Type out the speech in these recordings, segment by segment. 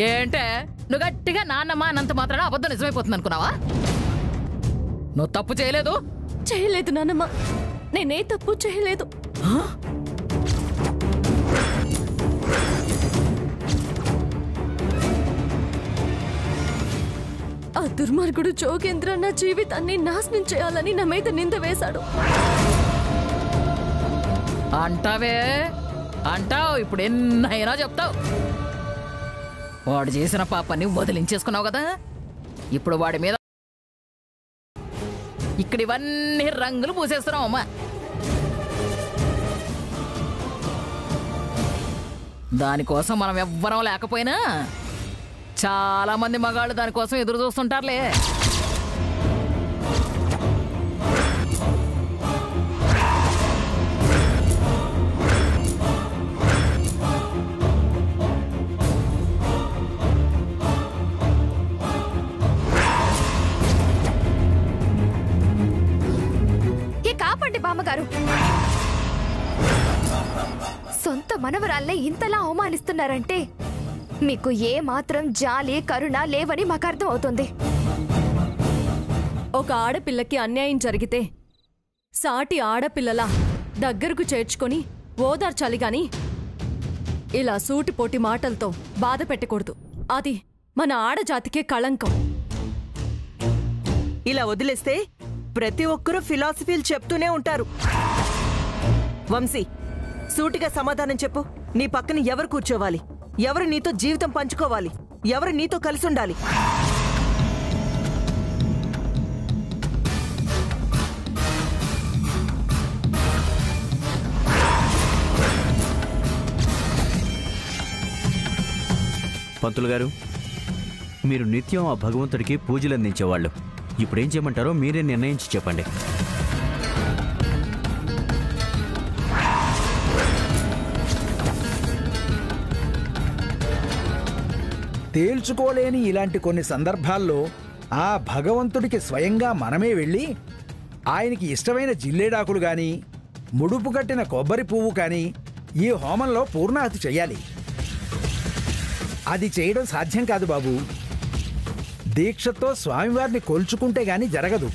ఏంటే నువ్వు గట్టిగా నాన్నమ్మ అన్నంత మాత్రాన అబద్ధం నిజమైపోతుంది అనుకున్నావా? నువ్వు తప్పు చేయలేదు. చేయలేదు నాన్నమ్మ, నేనే తప్పు చేయలేదు. ఆ దుర్మార్గుడు జోగేంద్ర నా జీవితాన్ని నాశనం చేయాలని నా మీద నింద వేశాడు. అంటావే అంటావు, ఇప్పుడు ఎన్నైనా చెప్తావు. వాడు చేసిన పాపాన్ని వదిలించేసుకున్నావు కదా, ఇప్పుడు వాడి మీద ఇక్కడ ఇవన్నీ రంగులు పూసేస్తున్నావు అమ్మా. దానికోసం మనం ఎవ్వరం లేకపోయినా చాలా మంది మగాళ్ళు దానికోసం ఎదురు చూస్తుంటారులే. కాపండి బామ్మగారు, సొంత మనవరాల్ని ఇంతలా అవమానిస్తున్నారంటే మీకు ఏ మాత్రం జాలి కరుణ లేవని మాకు అర్థం అవుతుంది. ఒక ఆడపిల్లకి అన్యాయం జరిగితే సాటి ఆడపిల్లలా దగ్గరకు చేర్చుకొని ఓదార్చాలి గాని ఇలా సూటిపోటి మాటలతో బాధ పెట్టకూడదు. అది మన ఆడజాతికే కళంకం. ఇలా వదిలేస్తే ప్రతి ఒక్కరూ ఫిలాసఫీలు చెప్తూనే ఉంటారు. వంశీ, సూటిగా సమాధానం చెప్పు. నీ పక్కన ఎవరు కూర్చోవాలి? ఎవరు నీతో జీవితం పంచుకోవాలి? ఎవరు నీతో కలిసి ఉండాలి? పంతులు గారు, మీరు నిత్యం ఆ భగవంతుడికి పూజలు అందించేవాళ్ళు. ఇప్పుడేం చేయమంటారో మీరే నిర్ణయించి చెప్పండి. తేల్చుకోలేని ఇలాంటి కొన్ని సందర్భాల్లో ఆ భగవంతుడికి స్వయంగా మనమే వెళ్ళి ఆయనకి ఇష్టమైన జిల్లేడాకులు గాని ముడుపు కట్టిన కొబ్బరి పువ్వు కానీ ఈ హోమంలో పూర్ణాహుతి చెయ్యాలి. అది చేయడం సాధ్యం కాదు బాబు. దీక్షతో స్వామివారిని కొల్చుకుంటే గాని జరగదు.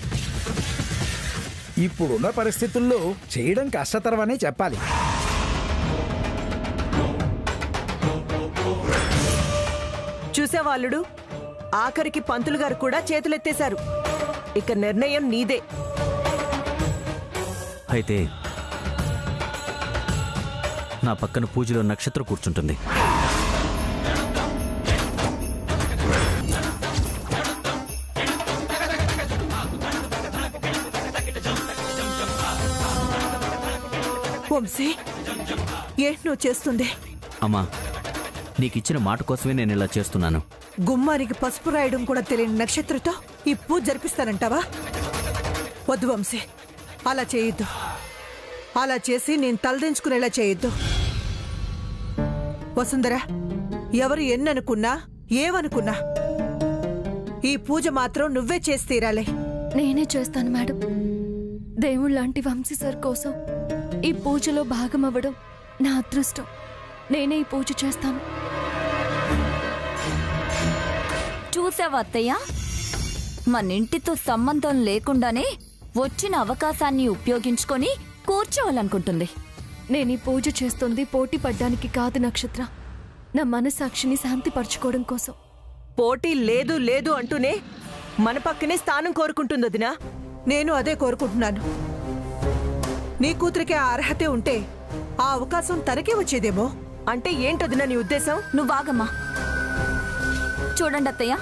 ఇప్పుడున్న పరిస్థితుల్లో చేయడం కష్టతరమనే చెప్పాలి. చూసేవాళ్ళుడు, ఆఖరికి పంతులు గారు కూడా చేతులెత్తేశారు. ఇక నిర్ణయం నీదే. అయితే నా పక్కన పూజలో నక్షత్రం కూర్చుంటుంది. వంశీ, ఏంటి నువ్వు చేస్తుంది? అమ్మా, నీకిచ్చిన మాట కోసమే నేను ఇలా చేస్తున్నాను. గుమ్మానికి పసుపు రాయడం కూడా తెలియని నక్షత్రంతో ఈ పూజ జరిపిస్తానంటావా? వద్దు వంశీ, అలా చేయొద్దు. అలా చేసి నేను తలదించుకునేలా చేయొద్దు. వసుంధర, ఎవరు ఎన్ననుకున్నా ఏమనుకున్నా ఈ పూజ మాత్రం నువ్వే చేసి తీరాలే. నేనే చేస్తాను మేడం. దేవుళ్ళంటి వంశీ సార్ కోసం ఈ పూజలో భాగమవ్వడం నా అదృష్టం. నేనే ఈ పూజ చేస్తాను. చూసావా అత్తయ్య, మనింటితో సంబంధం లేకుండానే వచ్చిన అవకాశాన్ని ఉపయోగించుకొని కూర్చోవాలనుకుంటుంది. నేను ఈ పూజ చేస్తుంది పోటీ పడ్డానికి కాదు నక్షత్ర, నా మనసాక్షిని శాంతిపరచుకోవడం కోసం. పోటీ లేదు లేదు అంటూనే మన పక్కనే స్థానం కోరుకుంటుంది వదినా. నేను అదే కోరుకుంటున్నాను. నీ కూతురికి ఆ అర్హతే ఉంటే ఆ అవకాశం తనకే వచ్చేదేమో. అంటే ఏంటొదినా నీ ఉద్దేశం? నువ్వాగమ్మా. చూడండి అత్తయ్య,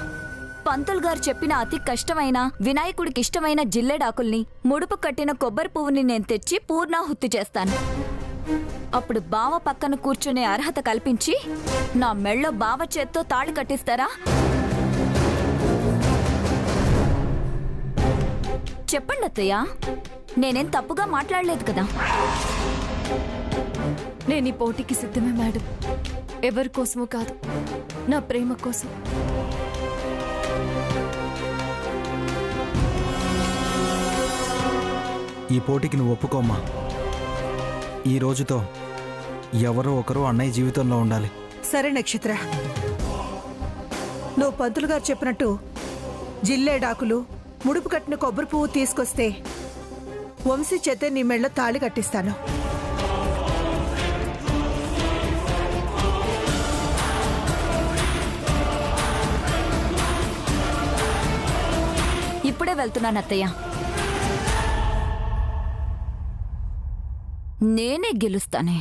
పంతులు గారు చెప్పిన అతి కష్టమైన వినాయకుడికి ఇష్టమైన జిల్లెడాకుల్ని ముడుపు కట్టిన కొబ్బరి పువ్వుని నేను తెచ్చి పూర్ణాహుతి చేస్తాను. అప్పుడు బావ పక్కన కూర్చునే అర్హత కల్పించి నా మెళ్ళో బావ చేత్తో తాళి కట్టిస్తారా? చెప్పండి అత్తయ్య, నేనేం తప్పుగా మాట్లాడలేదు కదా. నేను ఈ పోటీకి సిద్ధమే మేడం. ఎవరి కోసమో కాదు, నా ప్రేమ కోసం. ఈ పోటీకి నువ్వు ఒప్పుకోమ్మా. ఈ రోజుతో ఎవరో ఒకరు అన్నయ్య జీవితంలో ఉండాలి. సరే నక్షత్ర, నువ్వు పంతులు గారు చెప్పినట్టు జిల్లేడాకులు ముడుపు కట్టిన కొబ్బరి పువ్వు తీసుకొస్తే వంశీ చేతే నీ మెళ్ళ తాళి కట్టిస్తాను. ఇప్పుడే వెళ్తున్నాను అత్తయ్య. నేనే గెలుస్తానే.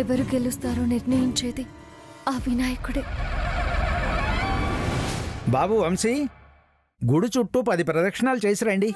ఎవరు గెలుస్తారో నిర్ణయించేది ఆ వినాయకుడే. బాబు వంశీ, గుడి చుట్టూ 10 ప్రదక్షిణాలు చేసి రండి.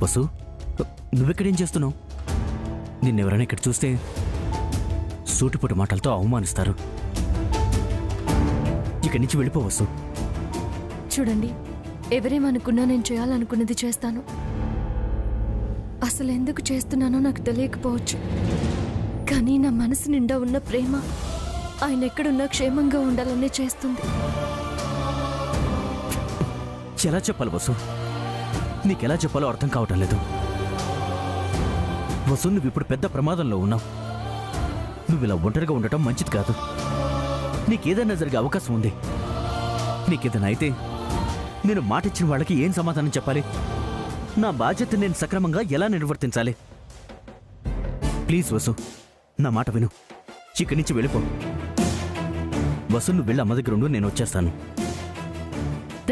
వసు, నువ్వెక్కడేం చేస్తున్నావు? నిన్నెవరైనా ఇక్కడ చూస్తే సూటిపుటి మాటలతో అవమానిస్తారు. ఇక్కడి నుంచి వెళ్ళిపో వసు. చూడండి, ఎవరేమనుకున్నా నేను చేయాలనుకున్నది చేస్తాను. అసలు ఎందుకు చేస్తున్నానో నాకు తెలియకపోవచ్చు, కానీ నా మనసు నిండా ఉన్న ప్రేమ ఆయన ఎక్కడున్నా క్షేమంగా ఉండాలనే చేస్తుంది. ఎలా చెప్పాలి వసు? నీకెలా చెప్పాలో అర్థం కావటం లేదు. వసు, నువ్వు ఇప్పుడు పెద్ద ప్రమాదంలో ఉన్నావు. నువ్వు ఇలా ఒంటరిగా ఉండటం మంచిది కాదు. నీకేదైనా జరిగే అవకాశం ఉంది. నీకేదైనా అయితే నేను మాటిచ్చిన వాళ్ళకి ఏం సమాధానం చెప్పాలి? నా బాధ్యత నేను సక్రమంగా ఎలా నిర్వర్తించాలి? ప్లీజ్ వసు, నా మాట విను. ఇక్కడి నుంచి వెళ్ళిపో. వసు, నువ్వు వెళ్ళి అమ్మ దగ్గర ఉండు, నేను వచ్చేస్తాను.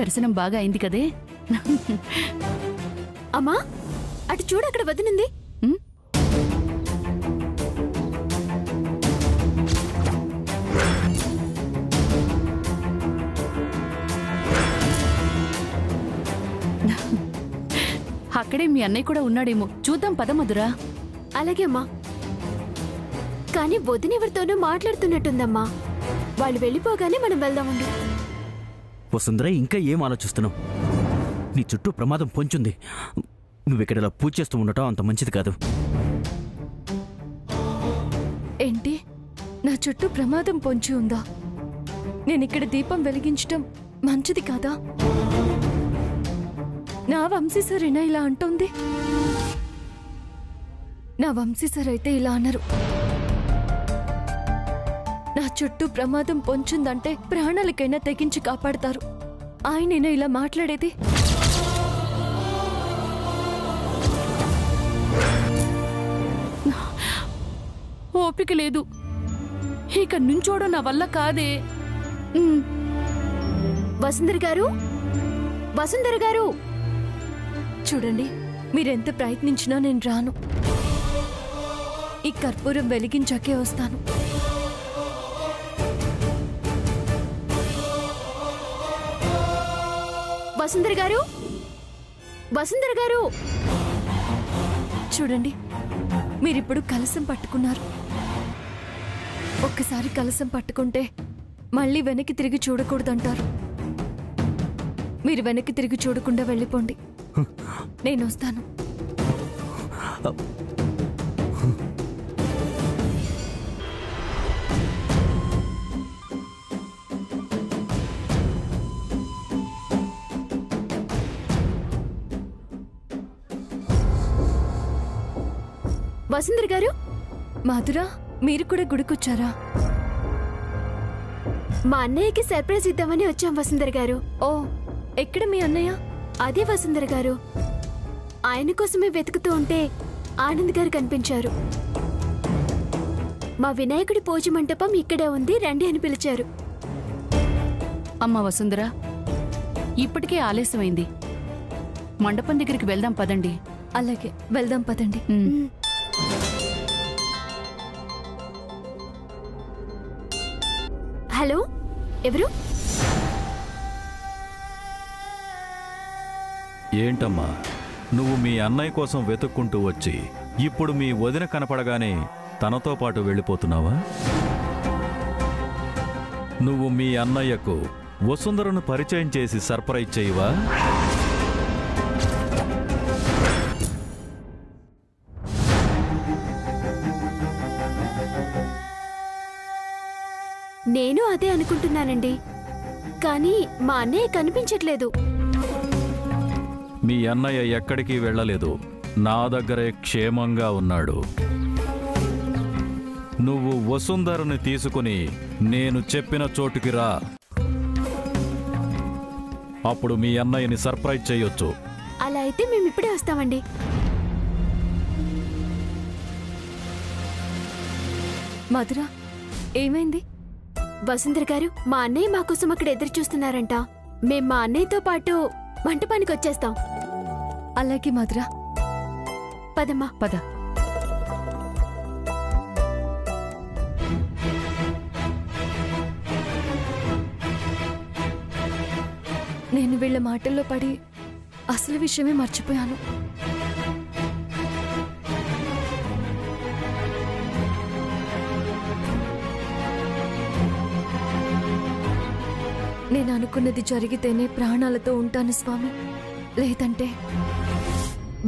దర్శనం బాగా అయింది కదే. అమ్మా, అటు చూడు, అక్కడ వదినుంది. అక్కడే మీ అన్నయ్య కూడా ఉన్నాడేమో, చూద్దాం పద మధురా. అలాగే అమ్మా, కానీ వదినెవరితోనూ మాట్లాడుతున్నట్టుందమ్మా. వాళ్ళు వెళ్ళిపోగానే మనం వెళ్దామండి. వసుంధర, ఇంకా ఏం ఆలోచిస్తున్నావు? నీ చుట్టూ ప్రమాదం పొంచుంది. నువ్విక్కడ ఇలా పూజ చేస్తూ ఉండటం అంత మంచిది కాదు. ఏంటి, నా చుట్టూ ప్రమాదం పొంచి ఉందా? నేనిక్కడ దీపం వెలిగించటం మంచిది కాదా? నా వంశీ సరేనా ఇలా అంటోంది? నా వంశీ సార్ అయితే ఇలా అన్నారు. నా చుట్టూ ప్రమాదం పొంచుందంటే ప్రాణాలకైనా తెగించి కాపాడతారు. ఆయనేనా ఇలా మాట్లాడేది? ఓపిక లేదు, ఇక నుంచోడం నా వల్ల కాదే. వసుంధర గారు, వసుంధర గారు, చూడండి, మీరెంత ప్రయత్నించినా నేను రాను. ఈ కర్పూరం వెలిగించాకే వస్తాను. వసుంధర గారు, వసుంధర గారు, చూడండి, మీరిప్పుడు కలసం పట్టుకున్నారు. ఒక్కసారి కలసం పట్టుకుంటే మళ్ళీ వెనక్కి తిరిగి చూడకూడదంటారు. మీరు వెనక్కి తిరిగి చూడకుండా వెళ్ళిపోండి. నేను వస్తాను. వసుంధర గారు, మాధురా, మీరు కూడా గుడికొచ్చారా? మా అన్నయ్యకి సర్ప్రైజ్ ఇద్దామని వచ్చాం వసుంధర గారు. ఓ, ఎక్కడ మీ అన్నయ్య? అదే వసుంధర గారు, ఆయన కోసమే వెతుకుతూ ఉంటే ఆనంద్ గారు కనిపించారు. మా వినాయకుడి పూజ మంటపం ఇక్కడే ఉంది, రండి అని పిలిచారు. అమ్మ వసుంధర, ఇప్పటికే ఆలస్యమైంది. మండపం దగ్గరికి వెళ్దాం పదండి. అలాగే, వెళ్దాం పదండి. హలో, ఎవరు? ఏంటమ్మా, నువ్వు మీ అన్నయ్య కోసం వెతుక్కుంటూ వచ్చి ఇప్పుడు మీ వదిన కనపడగానే తనతో పాటు వెళ్ళిపోతున్నావా? నువ్వు మీ అన్నయ్యకు వసుంధరను పరిచయం చేసి సర్ప్రైజ్ చేయవా? నేను అదే అనుకుంటున్నానండి, కానీ మా అన్నయ్య కనిపించట్లేదు. మీ అన్నయ్య ఎక్కడికి వెళ్ళలేదు, నా దగ్గరే క్షేమంగా ఉన్నాడు. నువ్వు వసుంధరని తీసుకుని నేను చెప్పిన చోటుకి రా. అప్పుడు మీ అన్నయ్యని సర్ప్రైజ్ చేయొచ్చు. అలా అయితే మేము ఇప్పుడే వస్తామండి. మధురా, ఏమైంది? వసుంధర గారు, మా అన్నయ్య మా కోసం అక్కడ ఎదురు చూస్తున్నారంట. మేం మా అన్నయ్యతో పాటు మంటపానికి వచ్చేస్తాం. అలాగే మధురా, పదమ్మా. పద. నేను వీళ్ళ మాటల్లో పడి అసలు విషయమే మర్చిపోయాను. నేను అనుకున్నది జరిగితేనే ప్రాణాలతో ఉంటాను స్వామి, లేదంటే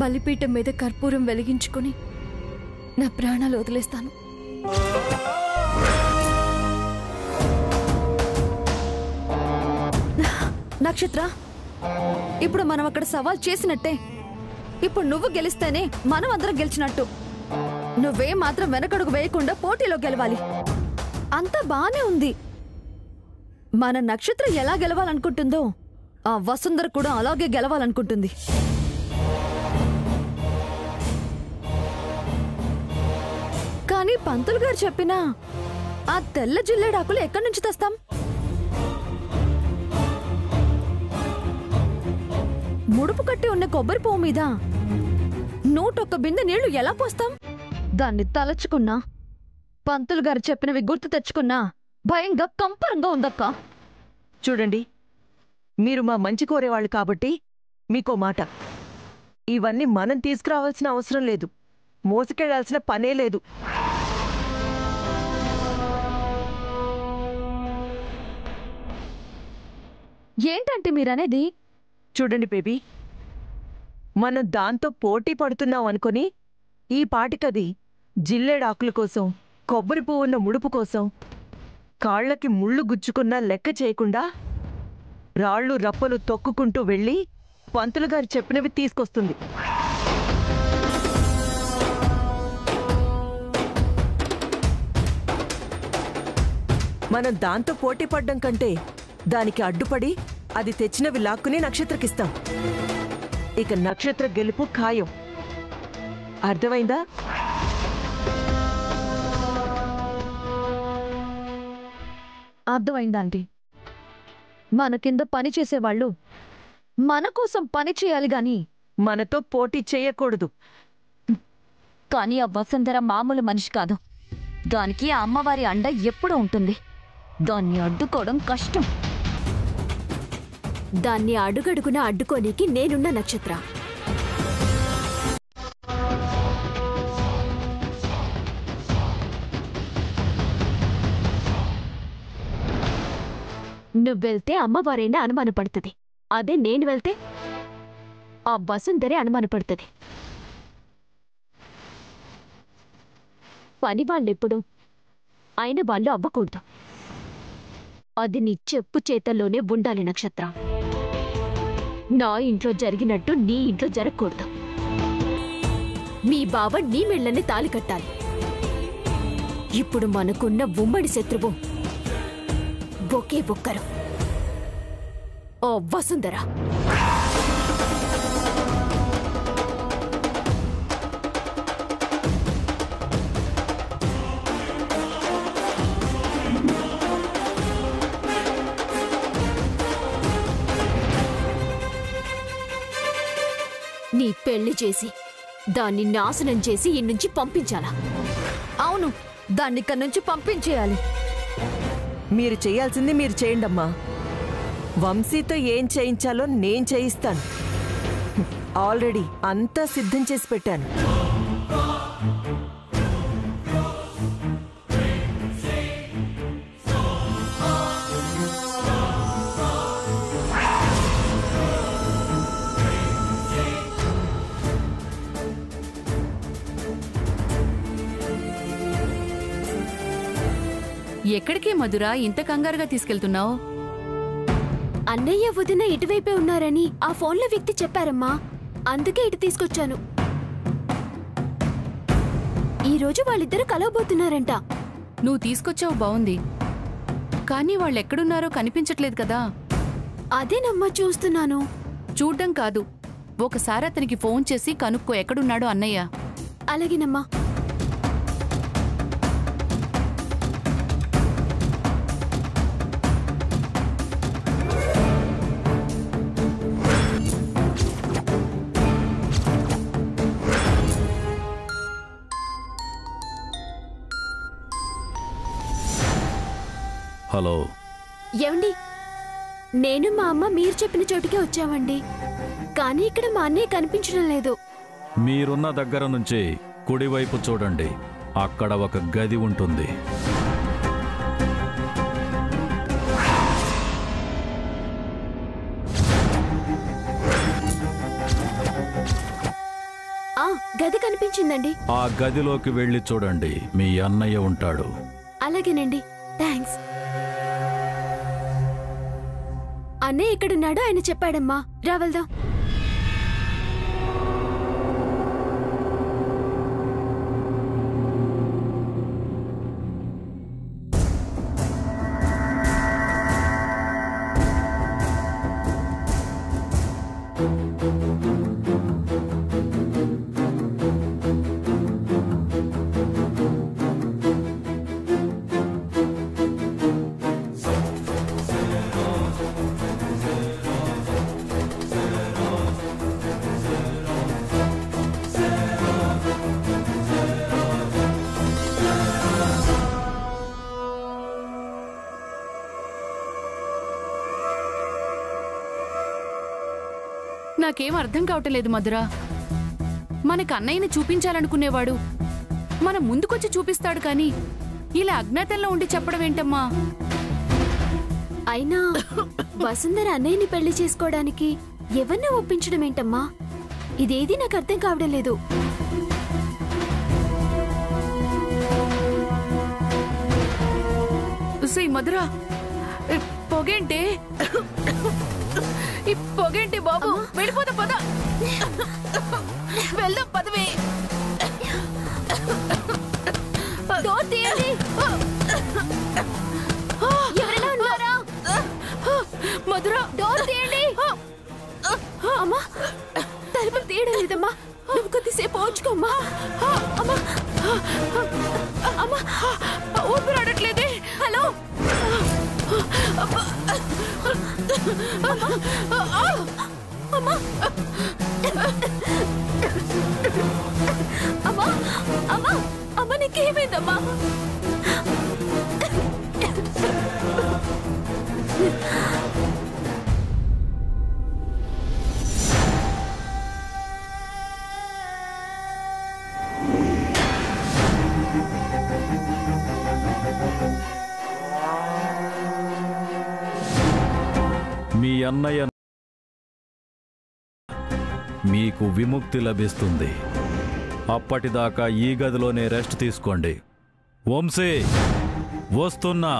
బలిపీఠం మీద కర్పూరం వెలిగించుకుని నా ప్రాణాలు వదిలేస్తాను. నక్షత్ర, ఇప్పుడు మనం అక్కడ సవాల్ చేసినట్టే. ఇప్పుడు నువ్వు గెలిస్తేనే మనం అందరం గెలిచినట్టు. నువ్వే మాత్రం వెనకడుగు వేయకుండా పోటీలో గెలవాలి. అంతా బానే ఉంది. మన నక్షత్రం ఎలా గెలవాలనుకుంటుందో ఆ వసుంధర కూడా అలాగే గెలవాలనుకుంటుంది. కానీ పంతులు గారు చెప్పిన ఆ తెల్ల జిల్లేడాకులు ఎక్కడి నుంచి తెస్తాం? ముడుపు కట్టి ఉన్న కొబ్బరి పువ్వు మీద 101 బిందె నీళ్లు ఎలా పోస్తాం? దాన్ని తలచుకున్నా, పంతులు గారు చెప్పినవి గుర్తు తెచ్చుకున్నా భయంగా కంపరంగా ఉందక్క. చూడండి, మీరు మా మంచి కోరేవాళ్ళు కాబట్టి మీకో మాట, ఇవన్నీ మనం తీసుకురావాల్సిన అవసరం లేదు, మోసుకెళ్లాల్సిన పనే లేదు. ఏంటంటే మీరనేది? చూడండి బేబీ, మనం దాంతో పోటీ పడుతున్నాం అనుకొని ఈ పాటికది జిల్లేడాకుల కోసం, కొబ్బరి పువ్వున్న ముడుపు కోసం, కాళ్లకి ముళ్ళు గుచ్చుకున్నా లెక్క చేయకుండా రాళ్ళు రప్పలు తొక్కుకుంటూ వెళ్ళి పంతులు గారు చెప్పినవి తీసుకొస్తుంది. మనం దాంతో పోటీ పడ్డం కంటే దానికి అడ్డుపడి అది తెచ్చినవి లాక్కుని నక్షత్రకిస్తాం. ఇక నక్షత్ర గెలుపు ఖాయం. అర్థమైందా? అర్థమైందండి. మన కింద పని చేసేవాళ్ళు మన కోసం పని చేయాలి గాని మనతో పోటీ చేయకూడదు. కానీ ఆ వసుంధర మామూలు మనిషి కాదు. దానికి ఆ అమ్మవారి అండ ఎప్పుడూ ఉంటుంది. దాన్ని అడ్డుకోవడం కష్టం. దాన్ని అడుగడుగున అడ్డుకోనికి నేనున్న నక్షత్ర. నువ్వెళ్తే అమ్మవారైనా అనుమానపడుతుంది. అదే నేను వెళ్తే ఆ వసుంధరే అనుమానపడుతుంది. పని వాళ్ళెప్పుడు అయిన వాళ్ళు అవ్వకూడదు. అది నీ చెప్పు చేతల్లోనే ఉండాలి. నక్షత్రం, నా ఇంట్లో జరిగినట్టు నీ ఇంట్లో జరగకూడదు. మీ బావ నీ మెళ్ళని తాలి కట్టాలి. ఇప్పుడు మనకున్న ఉమ్మడి శత్రువు ఒకే ఒక్కరు, ఓ వసుంధర. నీ పెళ్లి చేసి దాన్ని నాశనం చేసి ఇన్నుంచి పంపించాలా? అవును, దాన్ని ఇక్కడి నుంచి పంపించేయాలి. మీరు చేయాల్సింది మీరు చేయండమ్మా. వంశీతో ఏం చేయించాలో నేను చేయిస్తాను. ఆల్రెడీ అంతా సిద్ధం చేసి పెట్టాను. ఎక్కడికే మధురా ఇంత కంగారుగా తీసుకెళ్తున్నావు? అన్నయ్య వదిన ఇటువైపే ఉన్నారని ఆ ఫోన్లో వ్యక్తి చెప్పారమ్మా, అందుకే ఇటు తీసుకొచ్చాను. ఈరోజు వాళ్ళిద్దరూ కలవబోతున్నారంట. నువ్వు తీసుకొచ్చావు బావుంది, కానీ వాళ్ళెక్కడున్నారో కనిపించట్లేదు కదా. అదేనమ్మా చూస్తున్నాను. చూడ్డం కాదు, ఒకసారి అతనికి ఫోన్ చేసి కనుక్కో ఎక్కడున్నాడో అన్నయ్య. అలాగేనమ్మా. హలో, ఏమండి, నేను మా అమ్మ మీరు చెప్పిన చోటుకే వచ్చామండి. కానీ ఇక్కడ మా అన్నయ్య కనిపించడం లేదు. మీరున్న దగ్గర నుంచి కుడివైపు చూడండి, అక్కడ ఒక గది ఉంటుంది. గది కనిపించిందండి. ఆ గదిలోకి వెళ్ళి చూడండి, మీ అన్నయ్య ఉంటాడు. అలాగేనండి, థ్యాంక్స్. అన్నయ్య ఎక్కడున్నాడో ఆయన చెప్పాడమ్మా, రా వెళ్దాం. నాకేం అర్థం కావటలేదు మధురా. మనకు అన్నయ్యని చూపించాలనుకునేవాడు మన ముందుకొచ్చి చూపిస్తాడు, కానీ ఇలా అజ్ఞాతంలో ఉండి చెప్పడం ఏంటమ్మా? అయినా వసుంధర అన్నయ్యని పెళ్లి చేసుకోవడానికి ఎవరిని ఒప్పించడం ఏంటమ్మా? ఇదేది నాకు అర్థం కావడం లేదు. మధురా, పొగేంటే ఈ పొగేంటి బాబు? వెళ్ళిపోతా పద, వెళ్దాం పదవి. ఎవరైనా ఉన్నారా? మధురా, డోర్ తీయండి. అమ్మా, తలుపులు తీయడం లేదమ్మా. నువ్వు కొద్దిసేపు ఓచుకోమ్మా. అమ్మా, అమ్మా, ఊపిరాడట్లేదే. హలో, అమ్మా, అమ్మా, అమ్మా, అమ్మా, అమ్మ, నీకేమైందమ్మా? మీ అన్నయ్య మీకు విముక్తి లభిస్తుంది. అప్పటిదాకా ఈ గదిలోనే రెస్ట్ తీసుకోండి. వంశీ, వస్తున్నా.